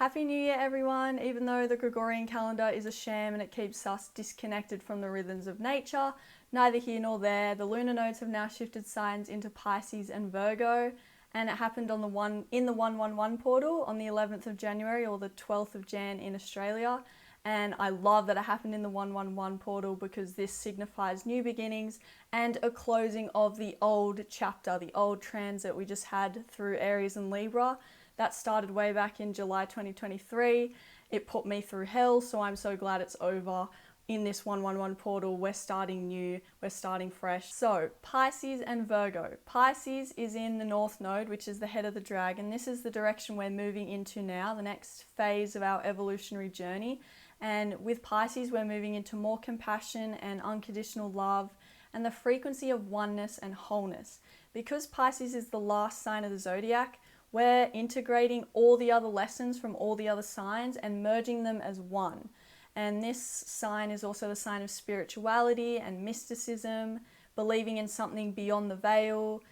Happy New Year, everyone! Even though the Gregorian calendar is a sham and it keeps us disconnected from the rhythms of nature, neither here nor there. The lunar nodes have now shifted signs into Pisces and Virgo, and it happened on in the 111 portal on the 11th of January or the 12th of Jan in Australia. And I love that it happened in the 111 portal because this signifies new beginnings and a closing of the old chapter, the old transit we just had through Aries and Libra. That started way back in July 2023. It put me through hell, so I'm so glad it's over. In this 111 portal, we're starting new, we're starting fresh. So, Pisces and Virgo. Pisces is in the North Node, which is the head of the dragon. This is the direction we're moving into now, the next phase of our evolutionary journey. And with Pisces, we're moving into more compassion and unconditional love and the frequency of oneness and wholeness. Because Pisces is the last sign of the zodiac, we're integrating all the other lessons from all the other signs and merging them as one. And this sign is also the sign of spirituality and mysticism, believing in something beyond the veil,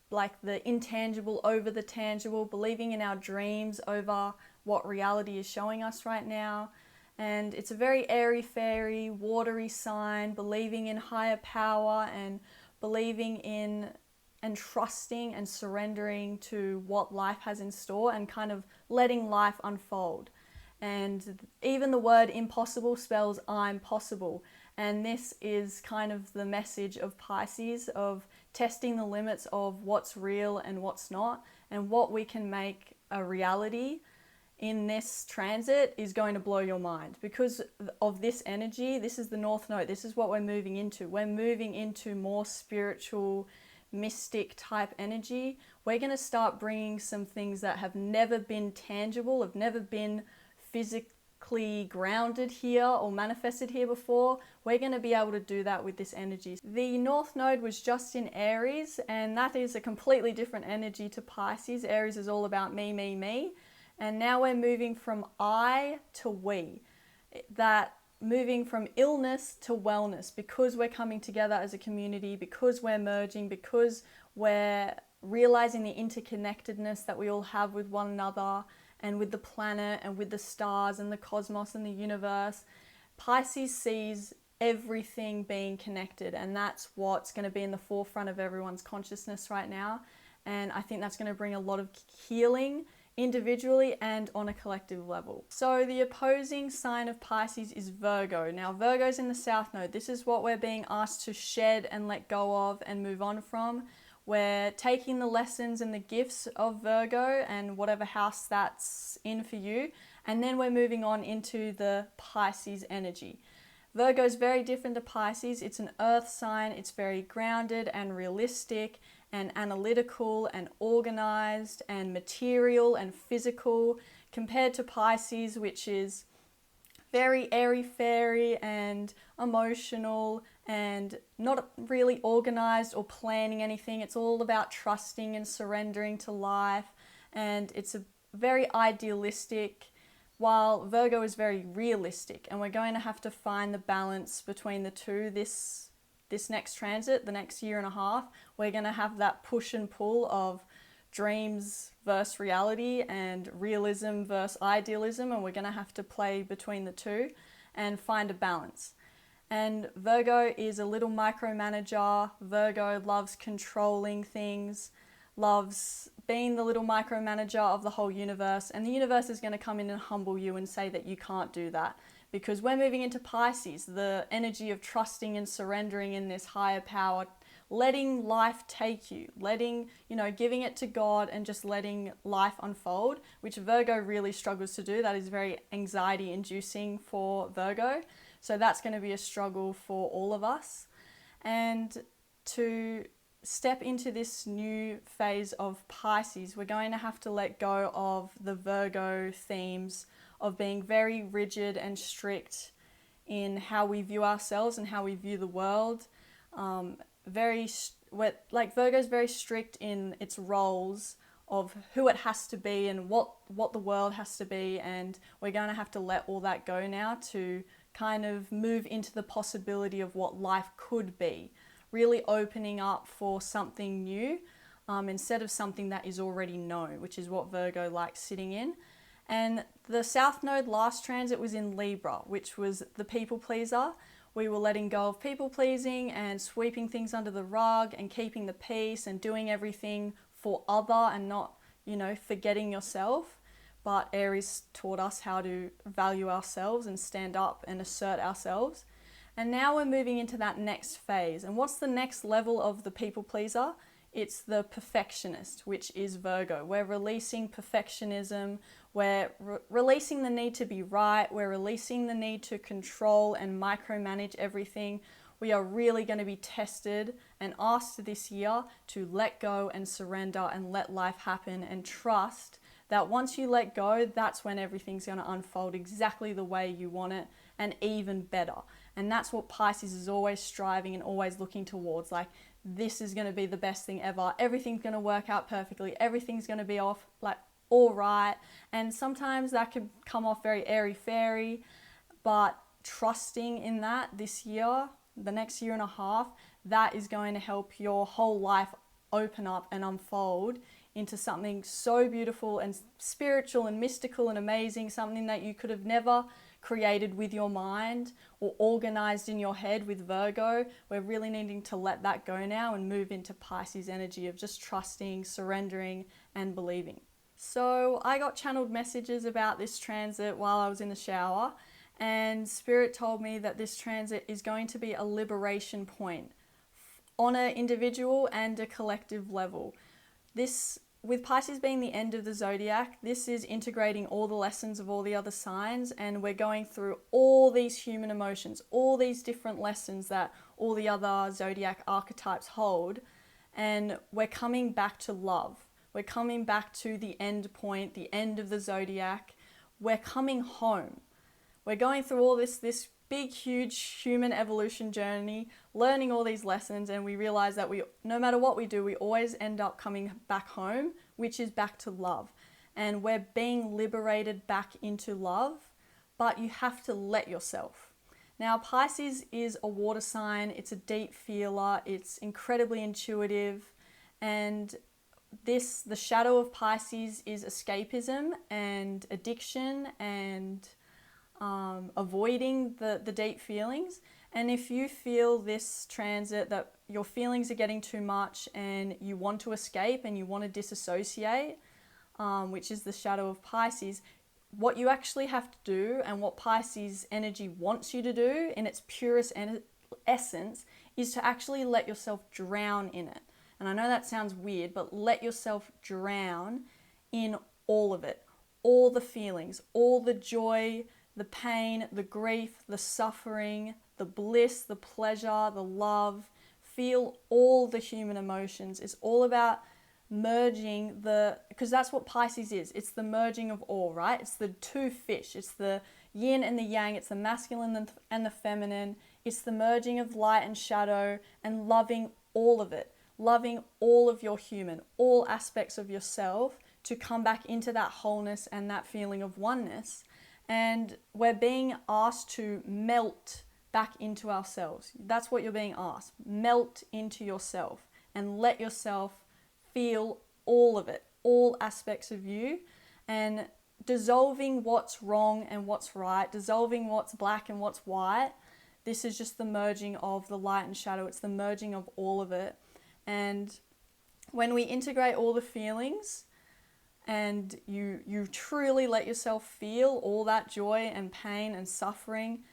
like the intangible over the tangible, believing in our dreams over what reality is showing us right now. And it's a very airy-fairy, watery sign, believing in higher power and believing in and trusting and surrendering to what life has in store and kind of letting life unfold. And even the word impossible spells I'm possible. And this is kind of the message of Pisces, of testing the limits of what's real and what's not, and what we can make a reality in this transit is going to blow your mind. Because of this energy, this is the North Node, this is what we're moving into. We're moving into more spiritual, mystic type energy. We're going to start bringing some things that have never been tangible, have never been physically grounded here or manifested here before. We're going to be able to do that with this energy. The North Node was just in Aries, and that is a completely different energy to Pisces. Aries is all about me, me, me. And now we're moving from I to we. That moving from illness to wellness, because we're coming together as a community, because we're merging, because we're realizing the interconnectedness that we all have with one another and with the planet and with the stars and the cosmos and the universe. Pisces sees everything being connected, and that's what's going to be in the forefront of everyone's consciousness right now. And I think that's going to bring a lot of healing individually and on a collective level. So the opposing sign of Pisces is Virgo. Now Virgo's in the South Node. This is what we're being asked to shed and let go of and move on from. We're taking the lessons and the gifts of Virgo and whatever house that's in for you, and then we're moving on into the Pisces energy. Virgo is very different to Pisces. It's an earth sign. It's very grounded and realistic and analytical and organized and material and physical, compared to Pisces, which is very airy-fairy and emotional and not really organized or planning anything. It's all about trusting and surrendering to life, and it's a very idealistic, while Virgo is very realistic. And we're going to have to find the balance between the two this next transit, the next year and a half. We're going to have that push and pull of dreams versus reality and realism versus idealism, and we're going to have to play between the two and find a balance. And Virgo is a little micromanager. Virgo loves controlling things, loves being the little micromanager of the whole universe, and the universe is going to come in and humble you and say that you can't do that. Because we're moving into Pisces, the energy of trusting and surrendering in this higher power, letting life take you, giving it to God and just letting life unfold, which Virgo really struggles to do. That is very anxiety inducing for Virgo. So that's going to be a struggle for all of us. And to step into this new phase of Pisces, we're going to have to let go of the Virgo themes of being very rigid and strict in how we view ourselves and how we view the world. Virgo's very strict in its roles of who it has to be and what the world has to be, and we're going to have to let all that go now to kind of move into the possibility of what life could be, really opening up for something new instead of something that is already known, which is what Virgo likes sitting in. And the South Node last transit was in Libra, which was the people pleaser. We were letting go of people pleasing and sweeping things under the rug and keeping the peace and doing everything for other and not, forgetting yourself. But Aries taught us how to value ourselves and stand up and assert ourselves. And now we're moving into that next phase. And what's the next level of the people pleaser? It's the perfectionist, which is Virgo. We're releasing perfectionism. We're releasing the need to be right. We're releasing the need to control and micromanage everything. We are really going to be tested and asked this year to let go and surrender and let life happen and trust that once you let go, that's when everything's going to unfold exactly the way you want it and even better. And that's what Pisces is always striving and always looking towards. Like, this is going to be the best thing ever. Everything's going to work out perfectly. Everything's going to be all right. And sometimes that can come off very airy-fairy, but trusting in that this year, the next year and a half, that is going to help your whole life open up and unfold into something so beautiful and spiritual and mystical and amazing, something that you could have never created with your mind or organized in your head with Virgo. We're really needing to let that go now and move into Pisces energy of just trusting, surrendering, and believing. So I got channeled messages about this transit while I was in the shower, and Spirit told me that this transit is going to be a liberation point on an individual and a collective level. This, with Pisces being the end of the zodiac, this is integrating all the lessons of all the other signs, and we're going through all these human emotions, all these different lessons that all the other zodiac archetypes hold, and we're coming back to love. We're coming back to the end point, the end of the zodiac. We're coming home. We're going through all this big, huge human evolution journey, learning all these lessons, and we realize that no matter what we do, we always end up coming back home, which is back to love. And we're being liberated back into love, but you have to let yourself. Now, Pisces is a water sign. It's a deep feeler. It's incredibly intuitive. And the shadow of Pisces is escapism and addiction and avoiding the deep feelings. And if you feel this transit that your feelings are getting too much and you want to escape and you want to disassociate, which is the shadow of Pisces, what you actually have to do and what Pisces energy wants you to do in its purest essence is to actually let yourself drown in it. And I know that sounds weird, but let yourself drown in all of it, all the feelings, all the joy, the pain, the grief, the suffering, the bliss, the pleasure, the love. Feel all the human emotions. It's all about merging because that's what Pisces is. It's the merging of all, right? It's the two fish. It's the yin and the yang. It's the masculine and the feminine. It's the merging of light and shadow and loving all of it. Loving all of your human, all aspects of yourself to come back into that wholeness and that feeling of oneness. And we're being asked to melt back into ourselves. That's what you're being asked. Melt into yourself and let yourself feel all of it, all aspects of you, and dissolving what's wrong and what's right, dissolving what's black and what's white. This is just the merging of the light and shadow. It's the merging of all of it. And when we integrate all the feelings, and you truly let yourself feel all that joy and pain and suffering,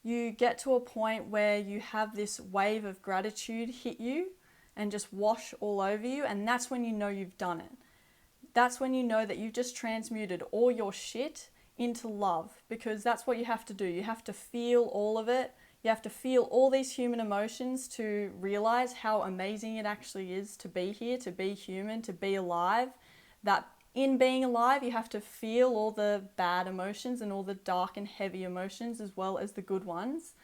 you get to a point where you have this wave of gratitude hit you and just wash all over you, and that's when you know you've done it. That's when you know that you've just transmuted all your shit into love, because that's what you have to do. You have to feel all of it. You have to feel all these human emotions to realize how amazing it actually is to be here, to be human, to be alive. That in being alive, you have to feel all the bad emotions and all the dark and heavy emotions as well as the good ones.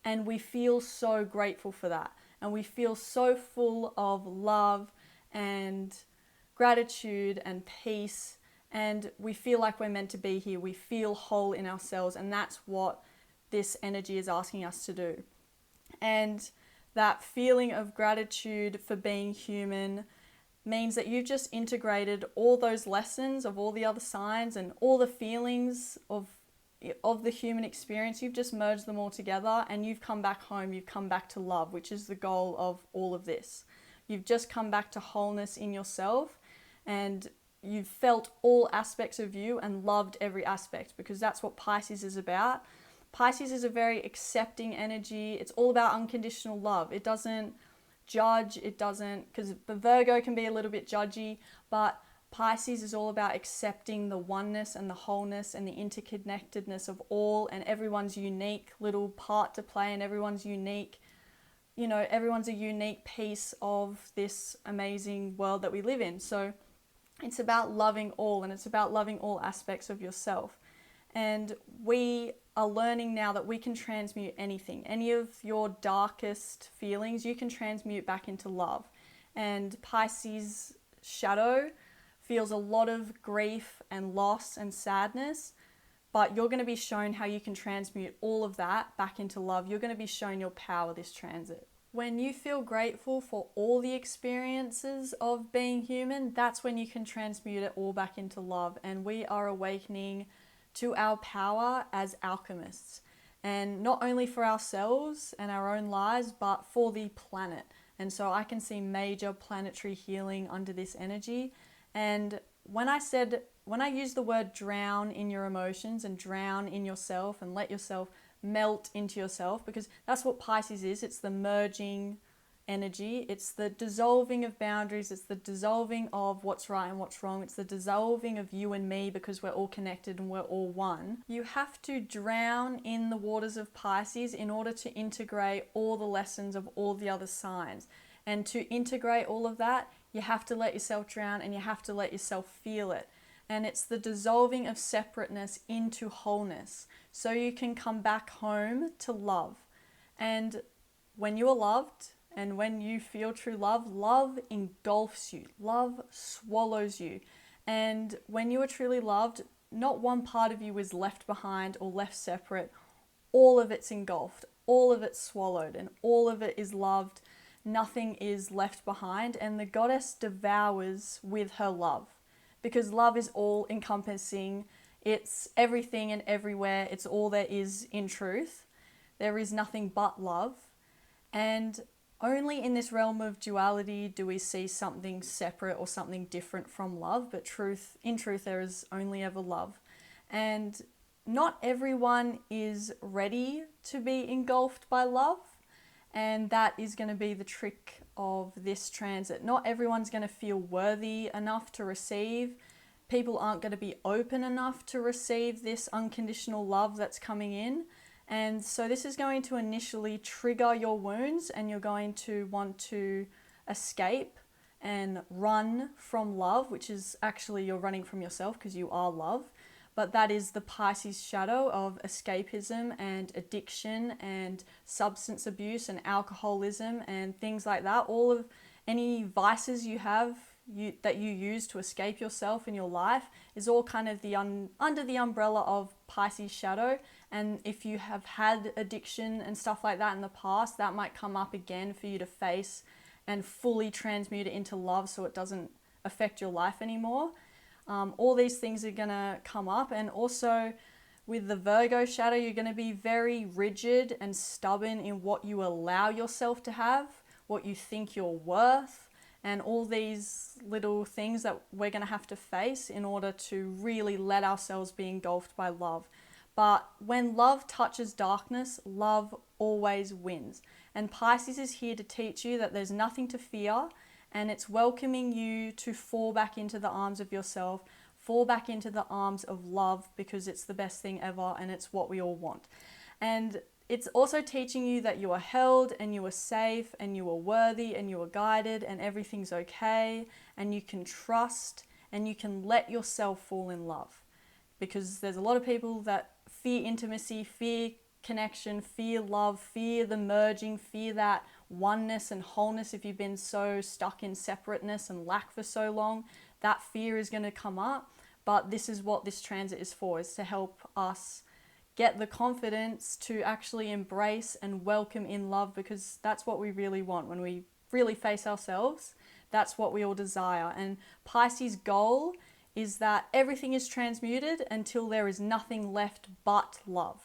And we feel so grateful for that. And we feel so full of love and gratitude and peace. And we feel like we're meant to be here. We feel whole in ourselves. And that's what this energy is asking us to do. And that feeling of gratitude for being human, means that you've just integrated all those lessons of all the other signs and all the feelings of the human experience. You've just merged them all together and you've come back home. You've come back to love, which is the goal of all of this. You've just come back to wholeness in yourself, and you've felt all aspects of you and loved every aspect, because that's what Pisces is about. Pisces is a very accepting energy. It's all about unconditional love. It doesn't judge. It doesn't, because the Virgo can be a little bit judgy, but Pisces is all about accepting the oneness and the wholeness and the interconnectedness of all, and everyone's unique little part to play, and everyone's unique, everyone's a unique piece of this amazing world that we live in. So it's about loving all, and it's about loving all aspects of yourself. And we are learning now that we can transmute anything. Any of your darkest feelings, you can transmute back into love. And Pisces shadow feels a lot of grief and loss and sadness, but you're going to be shown how you can transmute all of that back into love. You're going to be shown your power this transit. When you feel grateful for all the experiences of being human, that's when you can transmute it all back into love. And we are awakening to our power as alchemists, and not only for ourselves and our own lives, but for the planet. And so I can see major planetary healing under this energy. And when I use the word drown in your emotions and drown in yourself and let yourself melt into yourself, because that's what Pisces is. It's the merging energy. It's the dissolving of boundaries. It's the dissolving of what's right and what's wrong. It's the dissolving of you and me, because we're all connected and we're all one. You have to drown in the waters of Pisces in order to integrate all the lessons of all the other signs. And to integrate all of that, you have to let yourself drown, and you have to let yourself feel it. And it's the dissolving of separateness into wholeness, so you can come back home to love. And when you are loved, and when you feel true love, love engulfs you. Love swallows you. And when you are truly loved, not one part of you is left behind or left separate. All of it's engulfed, all of it's swallowed, and all of it is loved. Nothing is left behind, and the goddess devours with her love, because love is all encompassing. It's everything and everywhere. It's all there is in truth. There is nothing but love. And only in this realm of duality do we see something separate or something different from love, but in truth there is only ever love. And not everyone is ready to be engulfed by love, and that is going to be the trick of this transit. Not everyone's going to feel worthy enough to receive. People aren't going to be open enough to receive this unconditional love that's coming in. And so this is going to initially trigger your wounds, and you're going to want to escape and run from love, which is actually you're running from yourself, because you are love. But that is the Pisces shadow of escapism and addiction and substance abuse and alcoholism and things like that. All of any vices you have that you use to escape yourself in your life is all kind of under the umbrella of Pisces shadow. And if you have had addiction and stuff like that in the past, that might come up again for you to face and fully transmute it into love, so it doesn't affect your life anymore. All these things are going to come up. And also with the Virgo shadow, you're going to be very rigid and stubborn in what you allow yourself to have, what you think you're worth, and all these little things that we're going to have to face in order to really let ourselves be engulfed by love. But when love touches darkness, love always wins. And Pisces is here to teach you that there's nothing to fear, and it's welcoming you to fall back into the arms of yourself, fall back into the arms of love, because it's the best thing ever and it's what we all want. And it's also teaching you that you are held and you are safe and you are worthy and you are guided and everything's okay, and you can trust and you can let yourself fall in love. Because there's a lot of people that fear intimacy, fear connection, fear love, fear the merging, fear that oneness and wholeness. If you've been so stuck in separateness and lack for so long, that fear is going to come up. But this is what this transit is for, is to help us get the confidence to actually embrace and welcome in love, because that's what we really want when we really face ourselves. That's what we all desire. And Pisces' goal is that everything is transmuted until there is nothing left but love.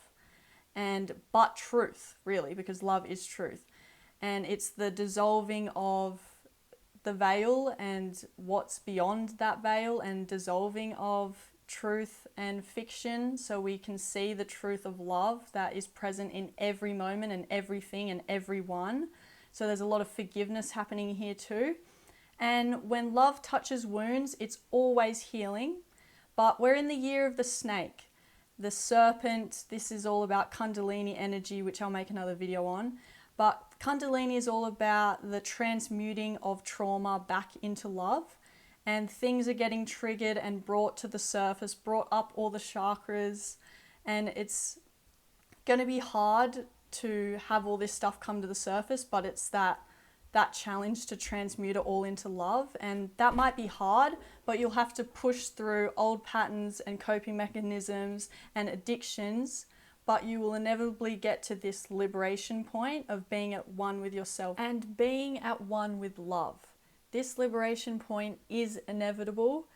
And but truth, really, because love is truth. And it's the dissolving of the veil and what's beyond that veil, and dissolving of truth and fiction, so we can see the truth of love that is present in every moment and everything and everyone. So there's a lot of forgiveness happening here too. And when love touches wounds, it's always healing. But we're in the year of the snake, the serpent. This is all about Kundalini energy, which I'll make another video on. But Kundalini is all about the transmuting of trauma back into love. And things are getting triggered and brought to the surface, brought up all the chakras. And it's going to be hard to have all this stuff come to the surface, but it's that challenge to transmute it all into love. And that might be hard, but you'll have to push through old patterns and coping mechanisms and addictions, but you will inevitably get to this liberation point of being at one with yourself and being at one with love. This liberation point is inevitable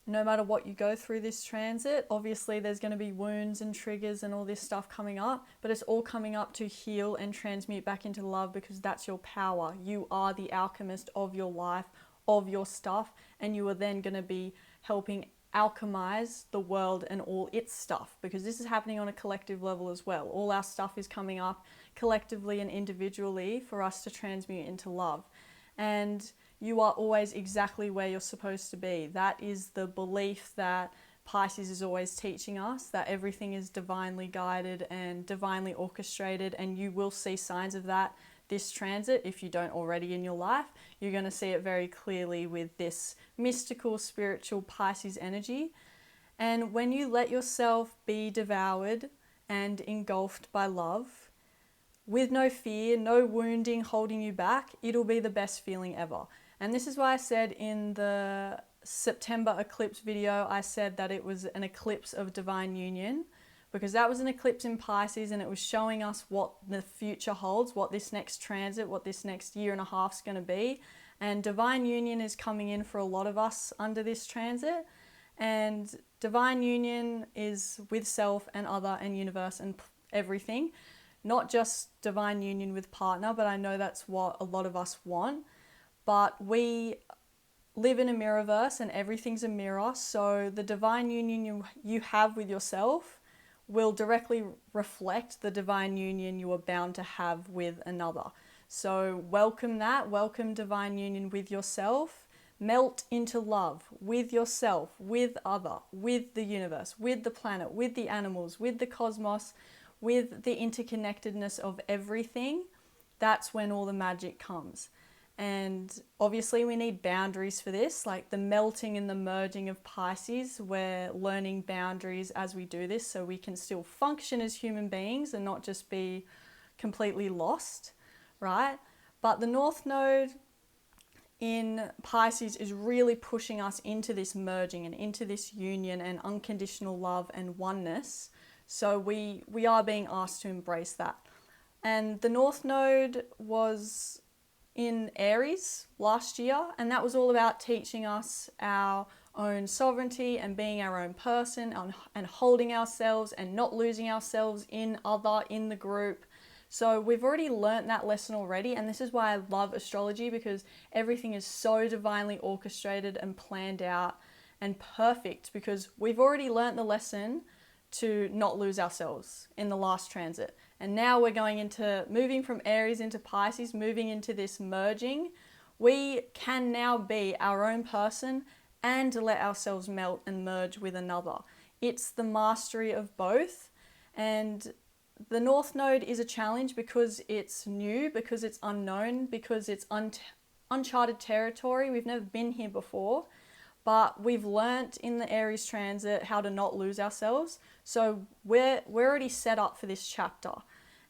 no matter what you go through this transit. Obviously there's going to be wounds and triggers and all this stuff coming up, but it's all coming up to heal and transmute back into love, because that's your power. You are the alchemist of your life, of your stuff, and you are then going to be helping alchemize the world and all its stuff, because this is happening on a collective level as well. All our stuff is coming up collectively and individually for us to transmute into love. And you are always exactly where you're supposed to be. That is the belief that Pisces is always teaching us, that everything is divinely guided and divinely orchestrated, and you will see signs of that this transit if you don't already in your life. You're going to see it very clearly with this mystical, spiritual Pisces energy. And when you let yourself be devoured and engulfed by love, with no fear, no wounding holding you back, it'll be the best feeling ever. And this is why I said in the September eclipse video, I said that it was an eclipse of divine union, because that was an eclipse in Pisces, and it was showing us what the future holds, what this next transit, what this next year and a half is going to be. And divine union is coming in for a lot of us under this transit. And divine union is with self and other and universe and everything. Not just divine union with partner, but I know that's what a lot of us want. But we live in a mirrorverse and everything's a mirror. So the divine union you have with yourself will directly reflect the divine union you are bound to have with another. So welcome that, welcome divine union with yourself. Melt into love with yourself, with other, with the universe, with the planet, with the animals, with the cosmos, with the interconnectedness of everything. That's when all the magic comes. And obviously we need boundaries for this, like the melting and the merging of Pisces. We're learning boundaries as we do this, so we can still function as human beings and not just be completely lost, right? But the North Node in Pisces is really pushing us into this merging and into this union and unconditional love and oneness. So we are being asked to embrace that. And the North Node was in Aries last year, and that was all about teaching us our own sovereignty and being our own person and holding ourselves and not losing ourselves in the group. So we've already learnt that lesson already, and this is why I love astrology, because everything is so divinely orchestrated and planned out and perfect, because we've already learnt the lesson to not lose ourselves in the last transit. And now we're going into moving from Aries into Pisces, moving into this merging. We can now be our own person and let ourselves melt and merge with another. It's the mastery of both. And the North Node is a challenge because it's new, because it's unknown, because it's uncharted territory. We've never been here before. But we've learnt in the Aries transit how to not lose ourselves. So we're already set up for this chapter.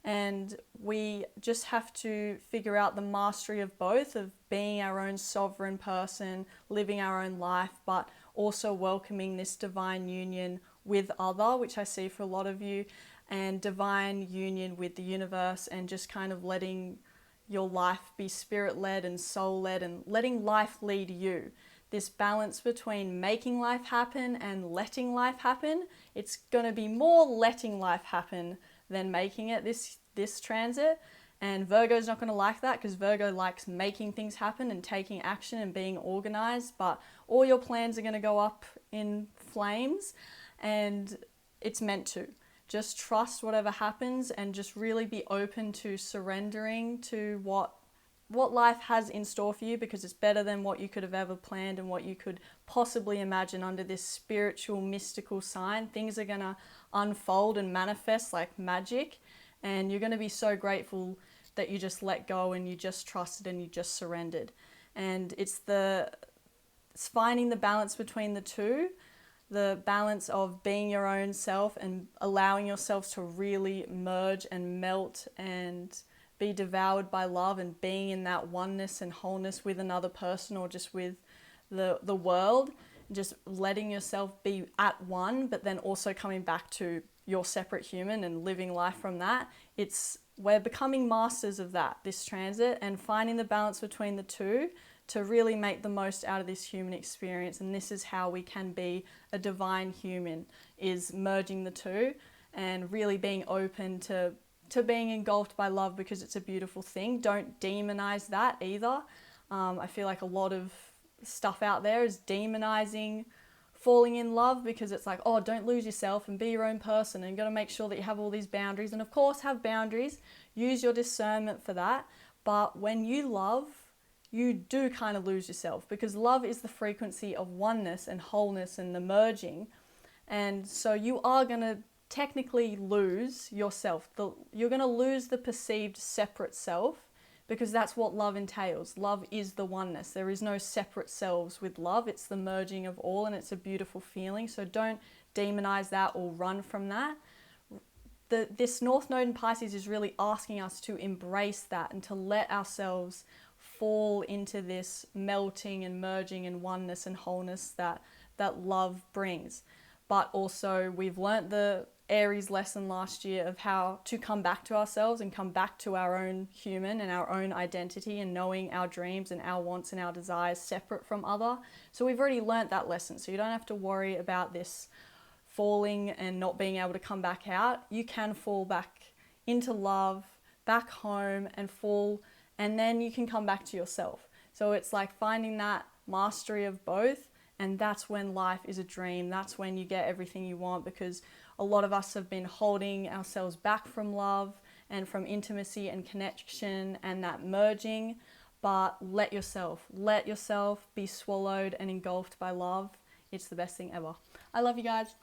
And we just have to figure out the mastery of both, of being our own sovereign person, living our own life, but also welcoming this divine union with other, which I see for a lot of you, and divine union with the universe, and just kind of letting your life be spirit-led and soul-led and letting life lead you. This balance between making life happen and letting life happen. It's going to be more letting life happen than making it this transit. And Virgo's not going to like that, because Virgo likes making things happen and taking action and being organized, but all your plans are going to go up in flames, and it's meant to. Just trust whatever happens and just really be open to surrendering to what life has in store for you, because it's better than what you could have ever planned and what you could possibly imagine under this spiritual, mystical sign. Things are going to unfold and manifest like magic, and you're going to be so grateful that you just let go and you just trusted and you just surrendered. And it's finding the balance between the two, the balance of being your own self and allowing yourself to really merge and melt and be devoured by love, and being in that oneness and wholeness with another person or just with the world, just letting yourself be at one, but then also coming back to your separate human and living life from that. We're becoming masters of that this transit, and finding the balance between the two to really make the most out of this human experience. And this is how we can be a divine human, is merging the two and really being open to being engulfed by love, because it's a beautiful thing. Don't demonize that either. I feel like a lot of stuff out there is demonizing falling in love, because it's like, oh, don't lose yourself and be your own person, and you got to make sure that you have all these boundaries. And of course, have boundaries, use your discernment for that. But when you love, you do kind of lose yourself, because love is the frequency of oneness and wholeness and the merging. And so you are going to technically lose yourself. You're going to lose the perceived separate self, because that's what love entails. Love is the oneness. There is no separate selves with love. It's the merging of all, and it's a beautiful feeling. So don't demonize that or run from that. This North Node in Pisces is really asking us to embrace that and to let ourselves fall into this melting and merging and oneness and wholeness that love brings. But also, we've learnt the Aries lesson last year of how to come back to ourselves and come back to our own human and our own identity, and knowing our dreams and our wants and our desires separate from other. So we've already learnt that lesson. So you don't have to worry about this falling and not being able to come back out. You can fall back into love, back home, and fall, and then you can come back to yourself. So it's like finding that mastery of both. And that's when life is a dream. That's when you get everything you want, because a lot of us have been holding ourselves back from love and from intimacy and connection and that merging. But let yourself be swallowed and engulfed by love. It's the best thing ever. I love you guys.